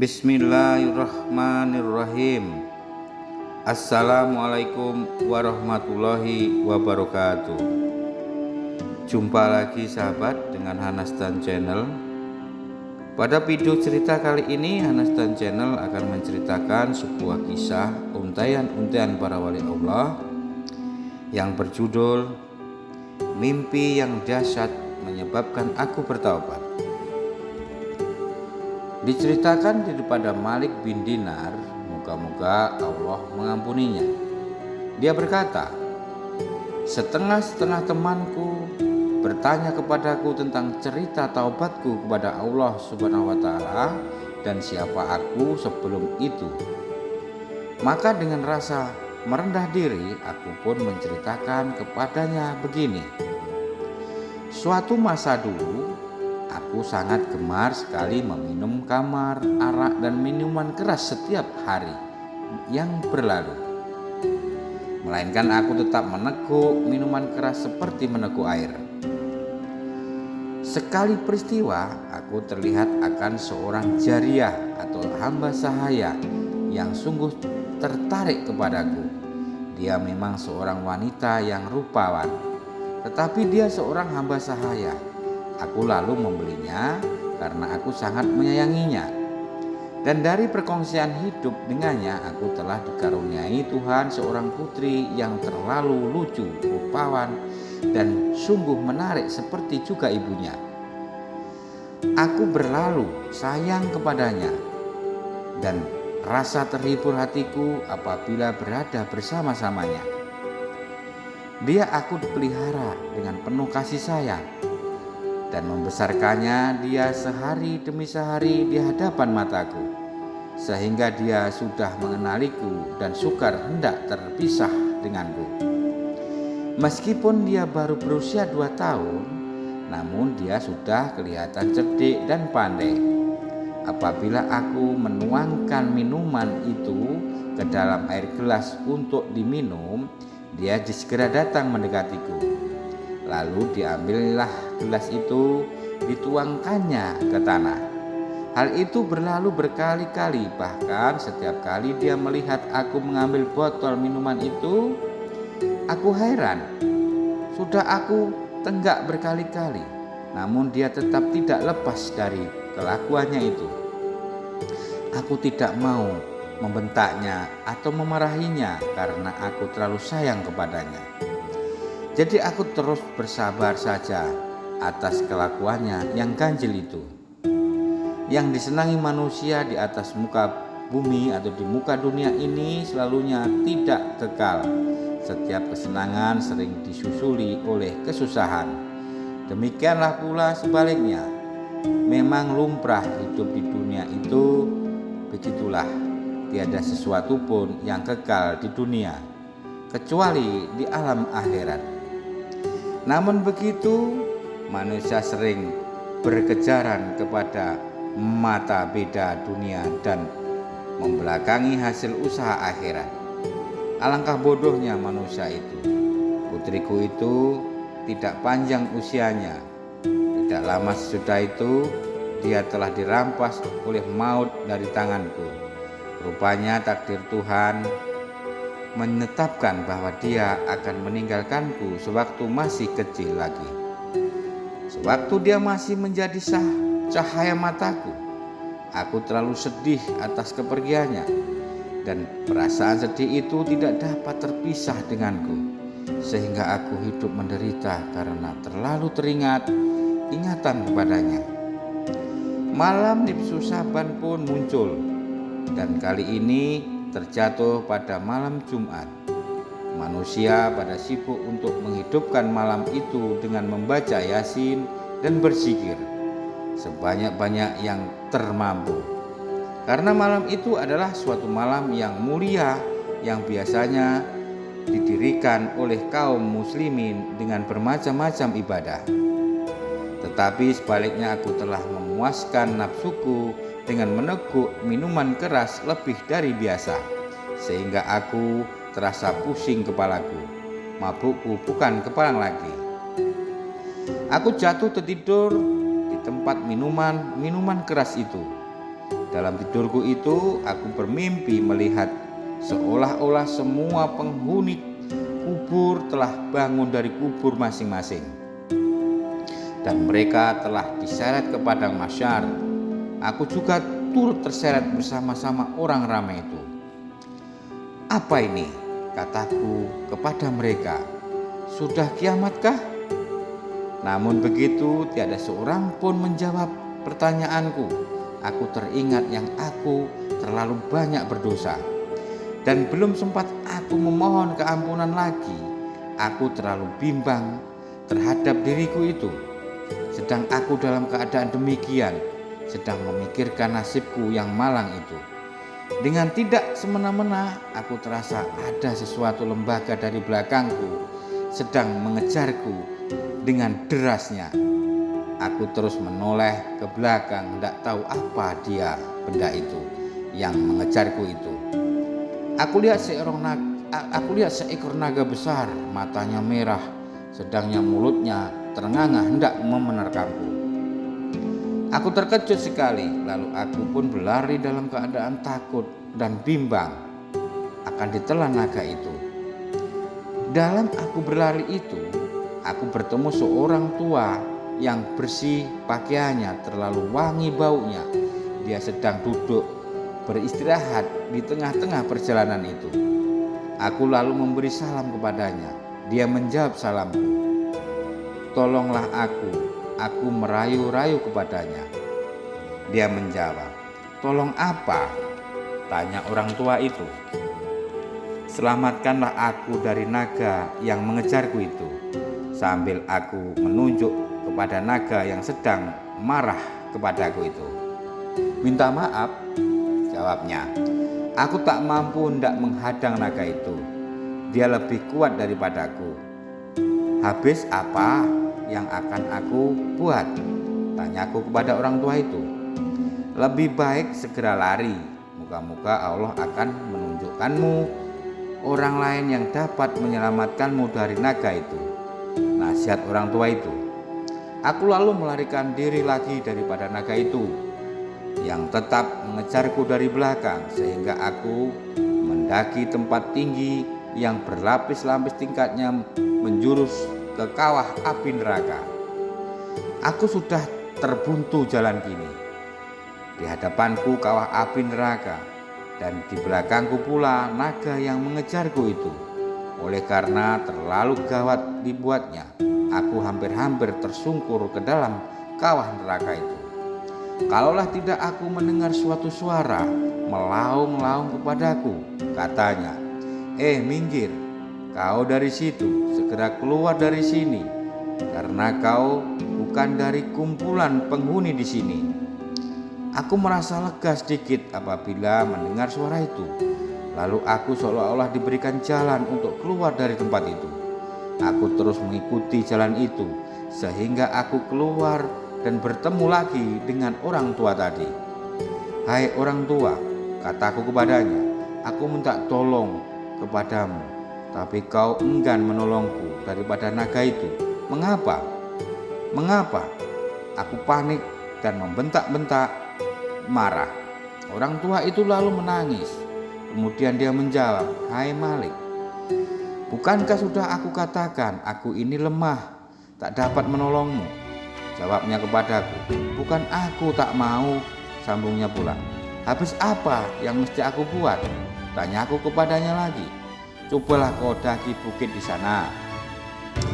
Bismillahirrahmanirrahim. Assalamualaikum warahmatullahi wabarakatuh. Jumpa lagi sahabat dengan Hanastan Channel. Pada video cerita kali ini Hanastan Channel akan menceritakan sebuah kisah untaian-untaian para wali Allah yang berjudul Mimpi yang Dahsyat Menyebabkan Aku Bertaubat. Diceritakan daripada Malik bin Dinar, moga-moga Allah mengampuninya. Dia berkata, setengah-setengah temanku bertanya kepadaku tentang cerita taubatku kepada Allah Subhanahu wa Ta'ala dan siapa aku sebelum itu. Maka dengan rasa merendah diri, aku pun menceritakan kepadanya begini. Suatu masa dulu, aku sangat gemar sekali meminum khamar, arak, dan minuman keras setiap hari yang berlalu. Melainkan aku tetap meneguk minuman keras seperti meneguk air. Sekali peristiwa, aku terlihat akan seorang jariyah atau hamba sahaya yang sungguh tertarik kepadaku. Dia memang seorang wanita yang rupawan, tetapi dia seorang hamba sahaya. Aku lalu membelinya karena aku sangat menyayanginya. Dan dari perkongsian hidup dengannya, aku telah dikaruniai Tuhan seorang putri yang terlalu lucu, rupawan, dan sungguh menarik seperti juga ibunya. Aku berlalu sayang kepadanya, dan rasa terhibur hatiku apabila berada bersama-samanya. Dia aku dipelihara dengan penuh kasih sayang, dan membesarkannya dia sehari demi sehari di hadapan mataku, sehingga dia sudah mengenaliku dan sukar hendak terpisah denganku. Meskipun dia baru berusia 2 tahun, namun dia sudah kelihatan cerdik dan pandai. Apabila aku menuangkan minuman itu ke dalam air gelas untuk diminum, dia segera datang mendekatiku. Lalu diambillah gelas itu, dituangkannya ke tanah. Hal itu berlalu berkali-kali, bahkan setiap kali dia melihat aku mengambil botol minuman itu, aku heran. Sudah aku tenggak berkali-kali, namun dia tetap tidak lepas dari kelakuannya itu. Aku tidak mau membentaknya atau memarahinya karena aku terlalu sayang kepadanya. Jadi aku terus bersabar saja atas kelakuannya yang ganjil itu. Yang disenangi manusia di atas muka bumi atau di muka dunia ini selalunya tidak kekal. Setiap kesenangan sering disusuli oleh kesusahan. Demikianlah pula sebaliknya. Memang lumrah hidup di dunia itu begitulah. Tiada sesuatu pun yang kekal di dunia, kecuali di alam akhirat. Namun begitu, manusia sering berkejaran kepada mata beda dunia dan membelakangi hasil usaha akhirat. Alangkah bodohnya manusia itu. Putriku itu tidak panjang usianya. Tidak lama sesudah itu, dia telah dirampas oleh maut dari tanganku. Rupanya takdir Tuhan menetapkan bahwa dia akan meninggalkanku sewaktu masih kecil lagi. Sewaktu dia masih menjadi cahaya mataku, aku terlalu sedih atas kepergiannya, dan perasaan sedih itu tidak dapat terpisah denganku, sehingga aku hidup menderita karena terlalu teringat ingatan kepadanya. Malam nifsu Saban pun muncul, dan kali ini terjatuh pada malam Jumat. Manusia pada sibuk untuk menghidupkan malam itu dengan membaca Yasin dan berzikir sebanyak-banyak yang termampu. Karena malam itu adalah suatu malam yang mulia yang biasanya didirikan oleh kaum muslimin dengan bermacam-macam ibadah. Tetapi sebaliknya aku telah memuaskan nafsuku dengan meneguk minuman keras lebih dari biasa, sehingga aku terasa pusing kepalaku. Mabukku bukan kepalang lagi. Aku jatuh tertidur di tempat minuman keras itu. Dalam tidurku itu aku bermimpi melihat seolah-olah semua penghuni kubur telah bangun dari kubur masing-masing, dan mereka telah diseret ke padang mahsyar. Aku juga turut terseret bersama-sama orang ramai itu. Apa ini? Kataku kepada mereka, sudah kiamatkah? Namun begitu tiada seorang pun menjawab pertanyaanku. Aku teringat yang aku terlalu banyak berdosa, dan belum sempat aku memohon keampunan lagi, aku terlalu bimbang terhadap diriku itu. Sedang aku dalam keadaan demikian, sedang memikirkan nasibku yang malang itu, dengan tidak semena-mena aku terasa ada sesuatu lembaga dari belakangku sedang mengejarku dengan derasnya. Aku terus menoleh ke belakang, tidak tahu apa dia benda itu yang mengejarku itu. Aku lihat seekor naga besar, matanya merah, sedangnya mulutnya terenganga hendak memenerkamku. Aku terkejut sekali, lalu aku pun berlari dalam keadaan takut dan bimbang akan ditelan naga itu. Dalam aku berlari itu, aku bertemu seorang tua yang bersih pakaiannya, terlalu wangi baunya. Dia sedang duduk beristirahat di tengah-tengah perjalanan itu. Aku lalu memberi salam kepadanya. Dia menjawab salamku. Tolonglah aku merayu-rayu kepadanya. Dia menjawab, tolong apa? Tanya orang tua itu. Selamatkanlah aku dari naga yang mengejarku itu, sambil aku menunjuk kepada naga yang sedang marah kepadaku itu. Minta maaf, jawabnya. Aku tak mampu hendak menghadang naga itu. Dia lebih kuat daripadaku. Habis apa yang akan aku buat? Tanyaku kepada orang tua itu. Lebih baik segera lari. Moga-moga Allah akan menunjukkanmu orang lain yang dapat menyelamatkanmu dari naga itu. Nasihat orang tua itu. Aku lalu melarikan diri lagi daripada naga itu yang tetap mengejarku dari belakang, sehingga aku mendaki tempat tinggi yang berlapis-lapis tingkatnya menjurus ke kawah api neraka. Aku sudah terbuntu jalan kini. Di hadapanku kawah api neraka, dan di belakangku pula naga yang mengejarku itu. Oleh karena terlalu gawat dibuatnya, aku hampir-hampir tersungkur ke dalam kawah neraka itu. Kalaulah tidak aku mendengar suatu suara melaung-laung kepadaku, katanya, minggir, kau dari situ, segera keluar dari sini, karena kau bukan dari kumpulan penghuni di sini. Aku merasa lega sedikit apabila mendengar suara itu. Lalu aku seolah-olah diberikan jalan untuk keluar dari tempat itu. Aku terus mengikuti jalan itu sehingga aku keluar dan bertemu lagi dengan orang tua tadi. Hai orang tua, kataku kepadanya, aku minta tolong kepadamu, tapi kau enggan menolongku daripada naga itu. Mengapa? Mengapa? Aku panik dan membentak-bentak marah. Orang tua itu lalu menangis. Kemudian dia menjawab, hai Malik, bukankah sudah aku katakan aku ini lemah, tak dapat menolongmu? Jawabnya kepadaku, bukan aku tak mau, sambungnya pula. Habis apa yang mesti aku buat? Tanyaku kepadanya lagi. Cobalah kau daki bukit di sana.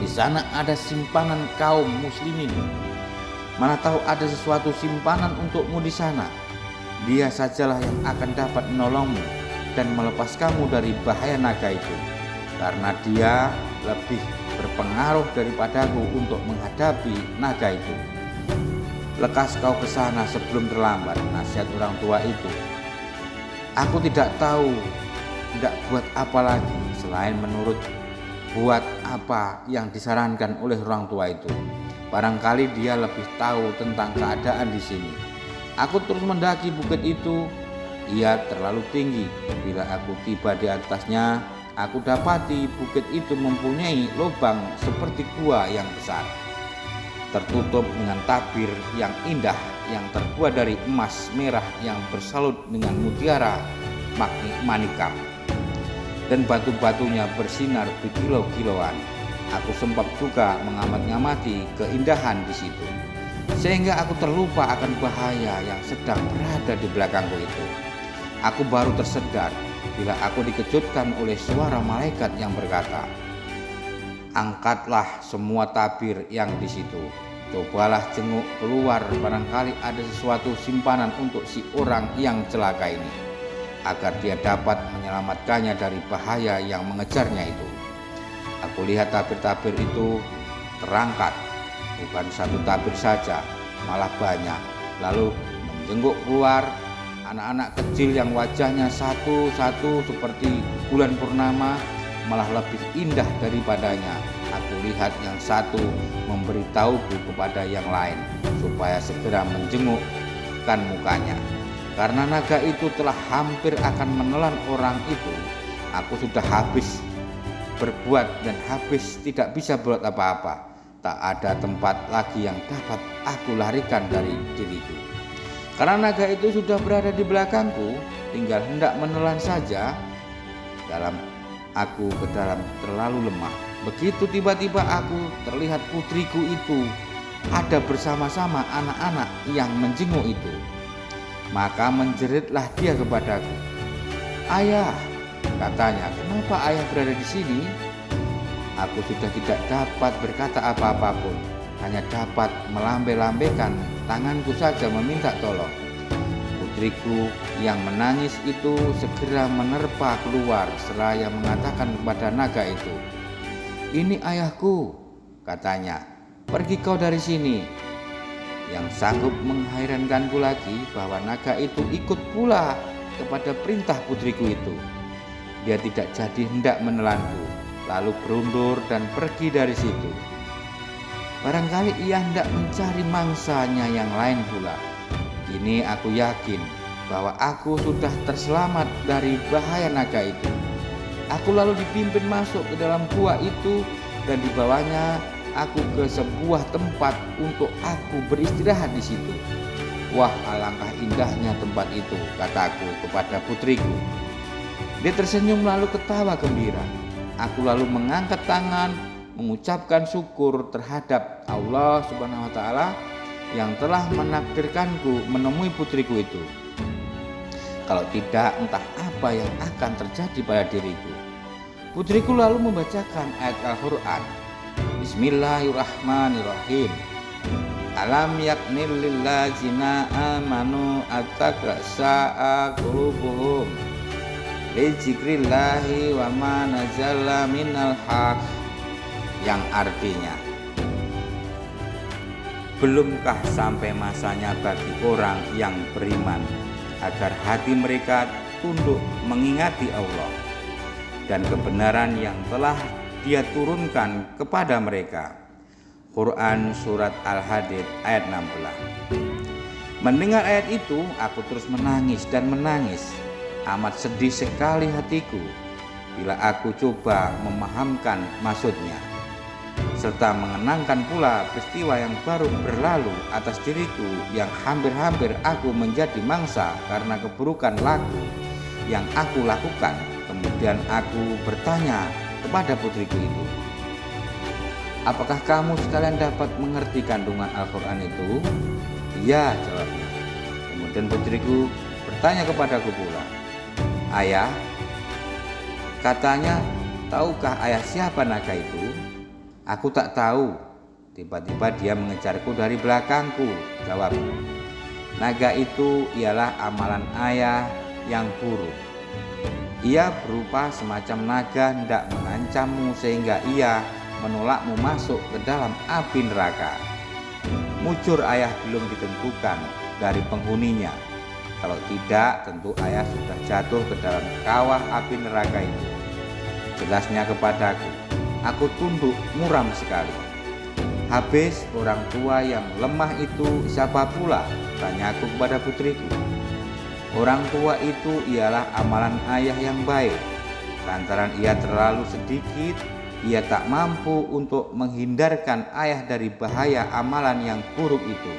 Di sana ada simpanan kaum muslimin. Mana tahu ada sesuatu simpanan untukmu di sana. Dia sajalah yang akan dapat menolongmu dan melepaskanmu dari bahaya naga itu, karena dia lebih berpengaruh daripadaku untuk menghadapi naga itu. Lekas kau ke sana sebelum terlambat, nasihat orang tua itu. Aku tidak tahu tidak buat apa lagi selain menurut buat apa yang disarankan oleh orang tua itu. Barangkali dia lebih tahu tentang keadaan di sini. Aku terus mendaki bukit itu. Ia terlalu tinggi. Bila aku tiba di atasnya, aku dapati bukit itu mempunyai lubang seperti gua yang besar. tertutup dengan tabir yang indah yang terbuat dari emas merah yang bersalut dengan mutiara manikam, dan batu-batunya bersinar berkilau-kilauan. Aku sempat juga mengamati keindahan di situ, sehingga aku terlupa akan bahaya yang sedang berada di belakangku itu. Aku baru tersedar bila aku dikejutkan oleh suara malaikat yang berkata, "Angkatlah semua tabir yang di situ. Cobalah jenguk keluar, barangkali ada sesuatu simpanan untuk si orang yang celaka ini, agar dia dapat menyelamatkannya dari bahaya yang mengejarnya itu." Aku lihat tabir-tabir itu terangkat, bukan satu tabir saja, malah banyak. Lalu menjenguk keluar anak-anak kecil yang wajahnya satu-satu seperti bulan purnama, malah lebih indah daripadanya. Aku lihat yang satu memberitahuku kepada yang lain supaya segera menjengukkan mukanya, karena naga itu telah hampir akan menelan orang itu. Aku sudah habis berbuat dan habis tidak bisa buat apa-apa. Tak ada tempat lagi yang dapat aku larikan dari diriku, karena naga itu sudah berada di belakangku, tinggal hendak menelan saja. Aku ke dalam terlalu lemah. Begitu tiba-tiba aku terlihat putriku itu ada bersama-sama anak-anak yang menjenguk itu. Maka menjeritlah dia kepadaku. "Ayah," katanya, "kenapa ayah berada di sini?" Aku sudah tidak dapat berkata apa-apapun, hanya dapat melambai-lambaikan tanganku saja meminta tolong. Putriku yang menangis itu segera menerpa keluar seraya mengatakan kepada naga itu, "Ini ayahku," katanya, "pergi kau dari sini." Yang sanggup menghairankanku lagi bahwa naga itu ikut pula kepada perintah putriku itu. Dia tidak jadi hendak menelanku, lalu berundur dan pergi dari situ. Barangkali ia hendak mencari mangsanya yang lain pula. Kini aku yakin bahwa aku sudah terselamat dari bahaya naga itu. Aku lalu dipimpin masuk ke dalam gua itu, dan dibawanya aku ke sebuah tempat untuk aku beristirahat di situ. "Wah, alangkah indahnya tempat itu," kataku kepada putriku. Dia tersenyum lalu ketawa gembira. Aku lalu mengangkat tangan mengucapkan syukur terhadap Allah Subhanahu wa Ta'ala yang telah menakdirkanku menemui putriku itu. Kalau tidak, entah apa yang akan terjadi pada diriku. Putriku lalu membacakan ayat Al-Quran. Bismillahirrahmanirrahim. Alam yaknil lillazina amanu attakrasa'a qulubuhum li dzikrillahi wa ma nazala minal haq, yang artinya, belumkah sampai masanya bagi orang yang beriman agar hati mereka tunduk mengingati Allah dan kebenaran yang telah Dia turunkan kepada mereka. Quran Surat Al-Hadid ayat 16. Mendengar ayat itu, aku terus menangis dan menangis. Amat sedih sekali hatiku bila aku coba memahamkan maksudnya, serta mengenangkan pula peristiwa yang baru berlalu atas diriku yang hampir-hampir aku menjadi mangsa karena keburukan laku yang aku lakukan. Kemudian aku bertanya kepada putriku itu, "Apakah kamu sekalian dapat mengerti kandungan Al-Quran itu?" "Iya," jawabnya. Kemudian putriku bertanya kepadaku pula, "Ayah," katanya, "tahukah ayah siapa naga itu?" "Aku tak tahu." Tiba-tiba dia mengejarku dari belakangku, jawabku. "Naga itu ialah amalan ayah yang buruk. Ia berupa semacam naga hendak mengancammu sehingga ia menolakmu masuk ke dalam api neraka. Mujur ayah belum ditentukan dari penghuninya. Kalau tidak, tentu ayah sudah jatuh ke dalam kawah api neraka itu." Jelasnya kepadaku. Aku tunduk muram sekali. "Habis orang tua yang lemah itu siapa pula?" tanyaku kepada putriku. "Orang tua itu ialah amalan ayah yang baik. Lantaran ia terlalu sedikit, ia tak mampu untuk menghindarkan ayah dari bahaya amalan yang buruk itu.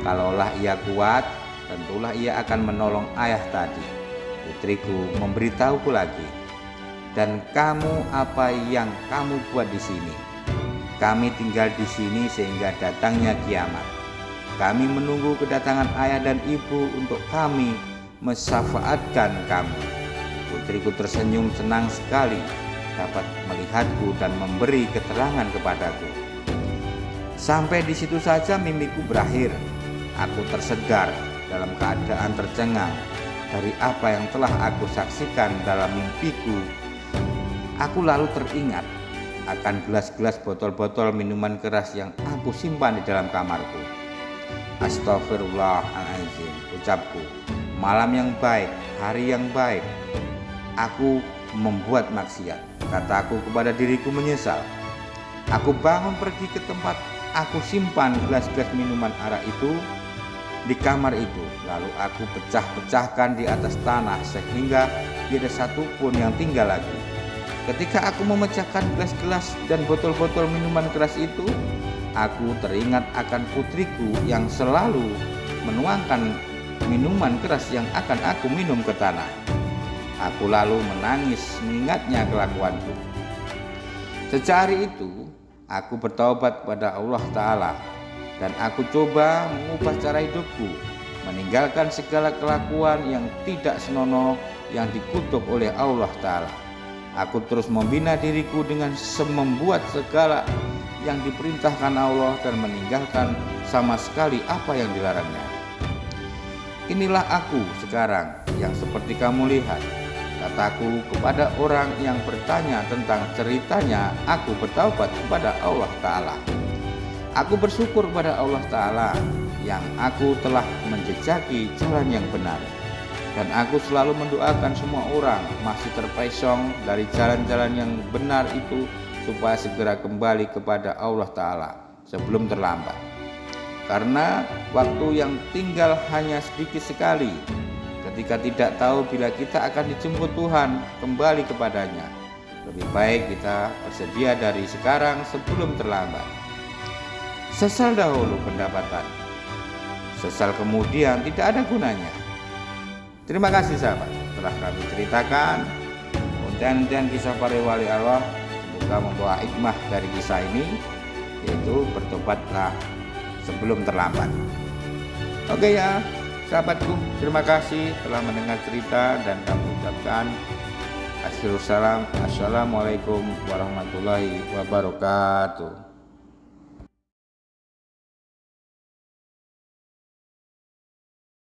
Kalaulah ia kuat, tentulah ia akan menolong ayah tadi. Putriku memberitahuku lagi, dan kamu apa yang kamu buat di sini? Kami tinggal di sini sehingga datangnya kiamat. Kami menunggu kedatangan ayah dan ibu untuk kami mensyafaatkan kamu. Putriku tersenyum senang sekali dapat melihatku dan memberi keterangan kepadaku. Sampai di situ saja mimpiku berakhir. Aku tersegar dalam keadaan tercengang dari apa yang telah aku saksikan dalam mimpiku. Aku lalu teringat akan gelas-gelas botol-botol minuman keras yang aku simpan di dalam kamarku. Astagfirullahaladzim, ucapku. Malam yang baik, hari yang baik, aku membuat maksiat. Kataku kepada diriku menyesal. Aku bangun pergi ke tempat aku simpan gelas-gelas minuman arak itu di kamar itu. Lalu aku pecah-pecahkan di atas tanah sehingga tidak satupun yang tinggal lagi. Ketika aku memecahkan gelas-gelas dan botol-botol minuman keras itu, aku teringat akan putriku yang selalu menuangkan minuman keras yang akan aku minum ke tanah. Aku lalu menangis mengingatnya kelakuanku. Sejak hari itu, aku bertaubat kepada Allah Ta'ala dan aku coba mengubah cara hidupku, meninggalkan segala kelakuan yang tidak senonoh yang dikutuk oleh Allah Ta'ala. Aku terus membina diriku dengan membuat segala yang diperintahkan Allah dan meninggalkan sama sekali apa yang dilarangnya. Inilah aku sekarang yang seperti kamu lihat. Kataku kepada orang yang bertanya tentang ceritanya, aku bertaubat kepada Allah Ta'ala. Aku bersyukur kepada Allah Ta'ala yang aku telah menjejaki jalan yang benar. Dan aku selalu mendoakan semua orang masih terpesong dari jalan-jalan yang benar itu supaya segera kembali kepada Allah Ta'ala sebelum terlambat. Karena waktu yang tinggal hanya sedikit sekali. Ketika tidak tahu bila kita akan dijemput Tuhan kembali kepadanya, lebih baik kita bersedia dari sekarang sebelum terlambat. Sesal dahulu pendapatan, sesal kemudian tidak ada gunanya. Terima kasih sahabat, telah kami ceritakan untayan-untayan kisah para wali Allah. Semoga membawa hikmah dari kisah ini, yaitu bertobatlah sebelum terlambat. Oke ya sahabatku, terima kasih telah mendengar cerita dan kami ucapkan akhirul salam. Assalamualaikum warahmatullahi wabarakatuh.